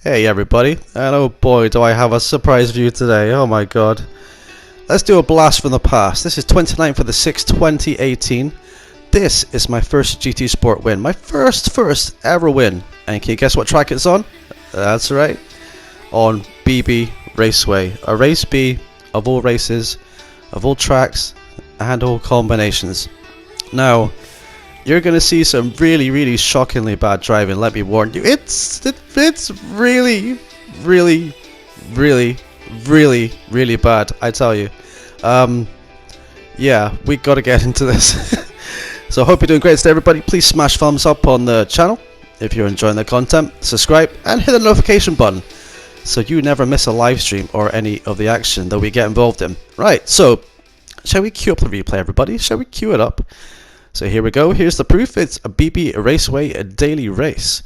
Hey everybody, and oh boy do I have a surprise for you today, oh my god. Let's do a blast from the past. This is 29th of the 6th, 2018. This is my first GT Sport win, my first ever win. And can you guess what track it's on? That's right, on BB Raceway. A race B of all races, of all tracks, and all combinations. Now, you're going to see some really shockingly bad driving, let me warn you. It's really bad, I tell you. Yeah, we got to get into this. So I hope you're doing great today, everybody. Please smash thumbs up on the channel if you're enjoying the content, subscribe and hit the notification button so you never miss a live stream or any of the action that we get involved in. Right, so shall we cue up the replay, everybody? Shall we cue it up? So here we go, here's the proof. It's a BB Raceway, a daily race.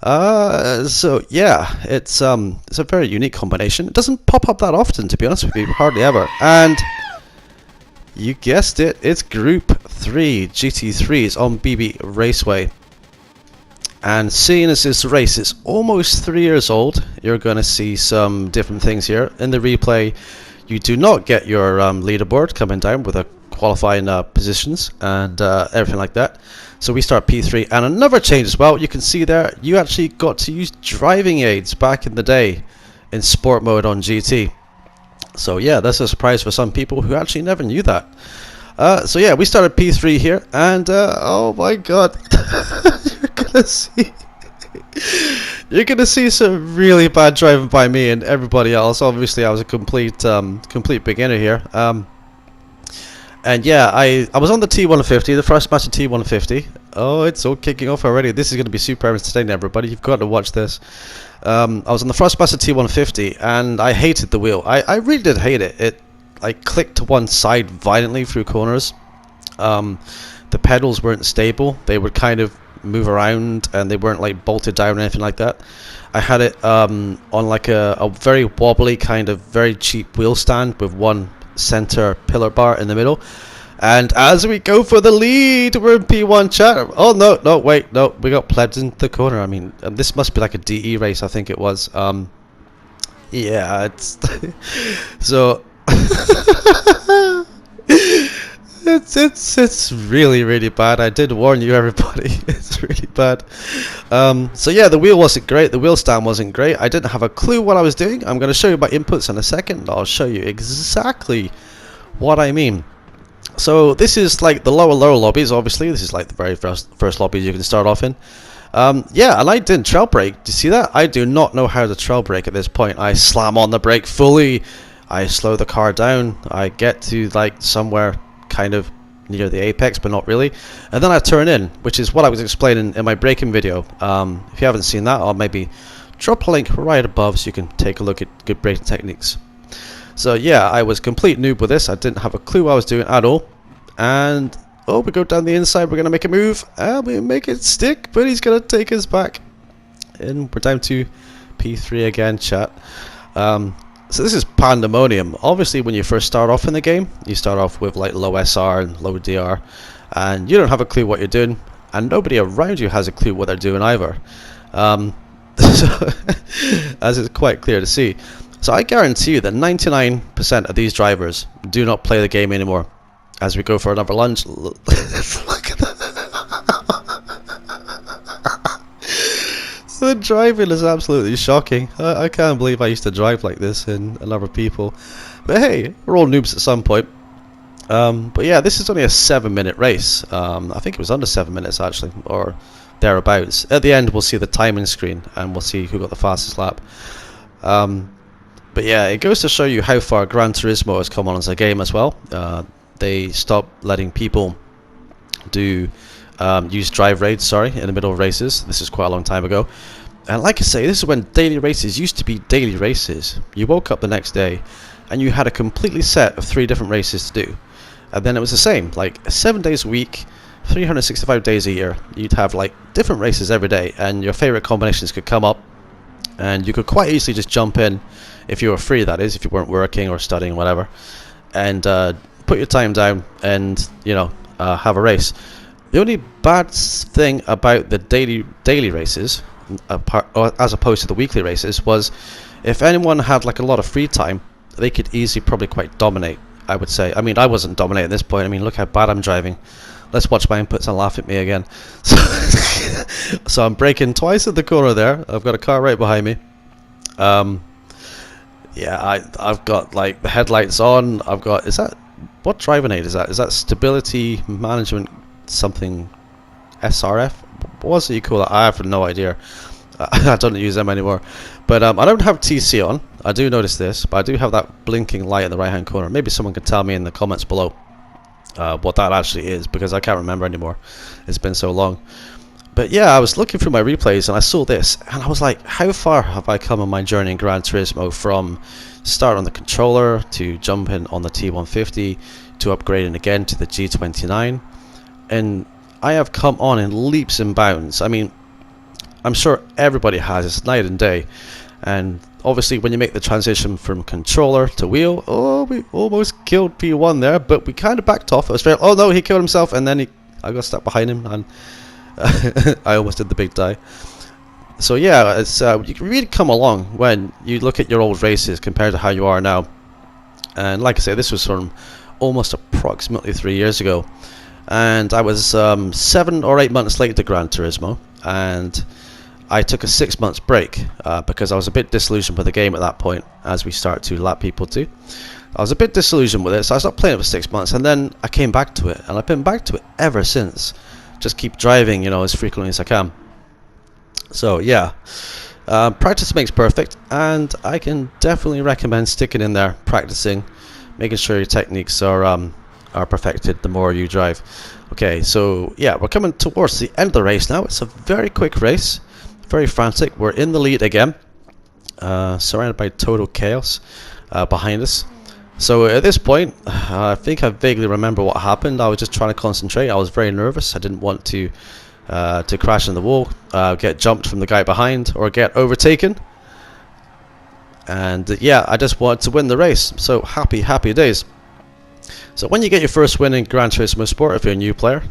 So yeah, it's a very unique combination. It doesn't pop up that often, to be honest with you, hardly ever. And you guessed it, it's Group 3 GT3s on BB Raceway. And seeing as this race is almost 3 years old, you're going to see some different things here. In the replay, you do not get your leaderboard coming down with a qualifying positions and everything like that. So we start P3, and another change as well. You can see there, you actually got to use driving aids back in the day in sport mode on GT. So yeah, that's a surprise for some people who actually never knew that. So yeah, we started P3 here, and oh my god, you're gonna see some really bad driving by me and everybody else. Obviously, I was a complete beginner here. And yeah, I was on the T150, the first match of T150. Oh, it's all kicking off already. This is going to be super entertaining, everybody. You've got to watch this. I was on the first match of T150, and I hated the wheel. I really did hate it. It like clicked to one side violently through corners. The pedals weren't stable. They would kind of move around, and they weren't like bolted down or anything like that. I had it on like a very wobbly kind of very cheap wheel stand with one center pillar bar in the middle. And as we go for the lead, we're in P1 chat. Oh no, wait, no, we got plebs in the corner. I mean, this must be like a DE race, I think it was. Yeah, it's so it's really bad. I did warn you, everybody. It's really bad. So yeah, the wheel wasn't great. The wheel stand wasn't great. I didn't have a clue what I was doing. I'm going to show you my inputs in a second. I'll show you exactly what I mean. So this is like the lower lobbies. Obviously, this is like the very first lobbies you can start off in. Yeah, and I didn't trail brake. Do you see that? I do not know how to trail brake at this point. I slam on the brake fully. I slow the car down. I get to like somewhere kind of near the apex, but not really, and then I turn in, which is what I was explaining in my braking video. If you haven't seen that, I'll maybe drop a link right above so you can take a look at good braking techniques. So yeah, I was complete noob with this. I didn't have a clue what I was doing at all. And oh, we go down the inside, we're gonna make a move, and we make it stick, but he's gonna take us back, and we're down to P3 again, chat. So this is pandemonium. Obviously, when you first start off in the game, you start off with like low SR and low DR, and you don't have a clue what you're doing, and nobody around you has a clue what they're doing either. So, as it's quite clear to see. So I guarantee you that 99% of these drivers do not play the game anymore. As we go for another lunge, look at that. The driving is absolutely shocking. I can't believe I used to drive like this in other people. But hey, we're all noobs at some point. But yeah, this is only a 7-minute race. I think it was under 7 minutes actually, or thereabouts. At the end we'll see the timing screen and we'll see who got the fastest lap. But yeah, it goes to show you how far Gran Turismo has come on as a game as well. They stopped letting people do use drive raids, in the middle of races. This is quite a long time ago. And like I say, this is when daily races used to be daily races. You woke up the next day and you had a completely set of 3 different races to do. And then it was the same, like 7 days a week, 365 days a year. You'd have like different races every day, and your favorite combinations could come up, and you could quite easily just jump in if you were free, that is, if you weren't working or studying, whatever, and put your time down and, you know, have a race. The only bad thing about the daily races as opposed to the weekly races, was if anyone had like a lot of free time, they could easily probably quite dominate, I would say. I mean, I wasn't dominating at this point. I mean, look how bad I'm driving. Let's watch my inputs and laugh at me again. So I'm braking twice at the corner there. I've got a car right behind me. Yeah, I've got like the headlights on. I've got, is that, what driving aid is that? Is that stability management something, SRF? What was it you call that? I have no idea. I don't use them anymore. But I don't have TC on. I do notice this, but I do have that blinking light in the right hand corner. Maybe someone can tell me in the comments below what that actually is, because I can't remember anymore. It's been so long. But yeah, I was looking through my replays and I saw this, and I was like, how far have I come on my journey in Gran Turismo, from start on the controller to jumping on the T150 to upgrading again to the G29, and I have come on in leaps and bounds. I mean, I'm sure everybody has. It's night and day. And obviously when you make the transition from controller to wheel, oh, we almost killed P1 there, but we kind of backed off. I was oh no, he killed himself, and then I got stuck behind him, and I almost did the big die. So yeah, it's you can really come along when you look at your old races compared to how you are now. And like I say, this was from almost approximately 3 years ago, and I was 7 or 8 months late to Gran Turismo, and I took a 6 months break because I was a bit disillusioned with the game at that point, as we start to lap people too. I was a bit disillusioned with it, so I stopped playing it for 6 months, and then I came back to it, and I've been back to it ever since. Just keep driving, you know, as frequently as I can. So yeah, practice makes perfect, and I can definitely recommend sticking in there, practicing, making sure your techniques are perfected the more you drive. Okay, so yeah, we're coming towards the end of the race now. It's a very quick race, very frantic. We're in the lead again, surrounded by total chaos behind us. So at this point, I think I vaguely remember what happened. I was just trying to concentrate. I was very nervous. I didn't want to crash in the wall, get jumped from the guy behind, or get overtaken. And yeah, I just wanted to win the race. So happy days. So when you get your first win in Gran Turismo Sport, if you're a new player,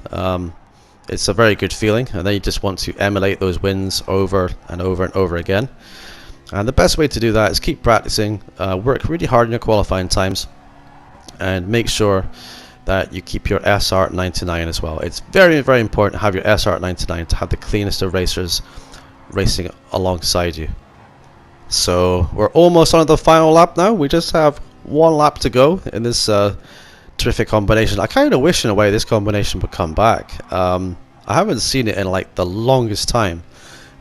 it's a very good feeling, and then you just want to emulate those wins over and over and over again. And the best way to do that is keep practicing, work really hard in your qualifying times, and make sure that you keep your SR99 as well. It's very, very important to have your SR99 to have the cleanest of racers racing alongside you. So we're almost on the final lap now. We just have one lap to go in this terrific combination. I kind of wish in a way this combination would come back. I haven't seen it in like the longest time.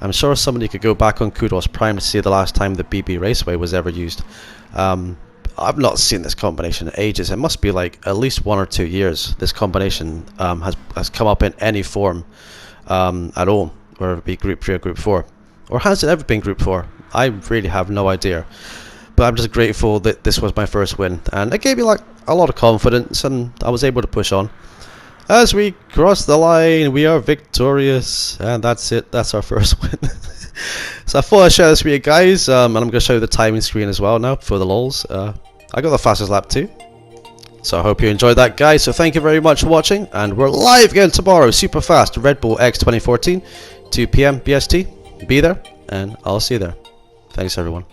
I'm sure somebody could go back on Kudos Prime to see the last time the BB Raceway was ever used. I've not seen this combination in ages. It must be like at least 1 or 2 years this combination has come up in any form at all, whether it be Group 3 or Group 4. Or has it ever been Group 4? I really have no idea. But I'm just grateful that this was my first win, and it gave me like a lot of confidence, and I was able to push on. As we cross the line, we are victorious, and that's it. That's our first win. So I thought I'd share this with you guys, and I'm going to show you the timing screen as well now for the lols. I got the fastest lap too. So I hope you enjoyed that, guys. So thank you very much for watching, and we're live again tomorrow, super fast, Red Bull X 2014, 2 PM BST. Be there, and I'll see you there. Thanks, everyone.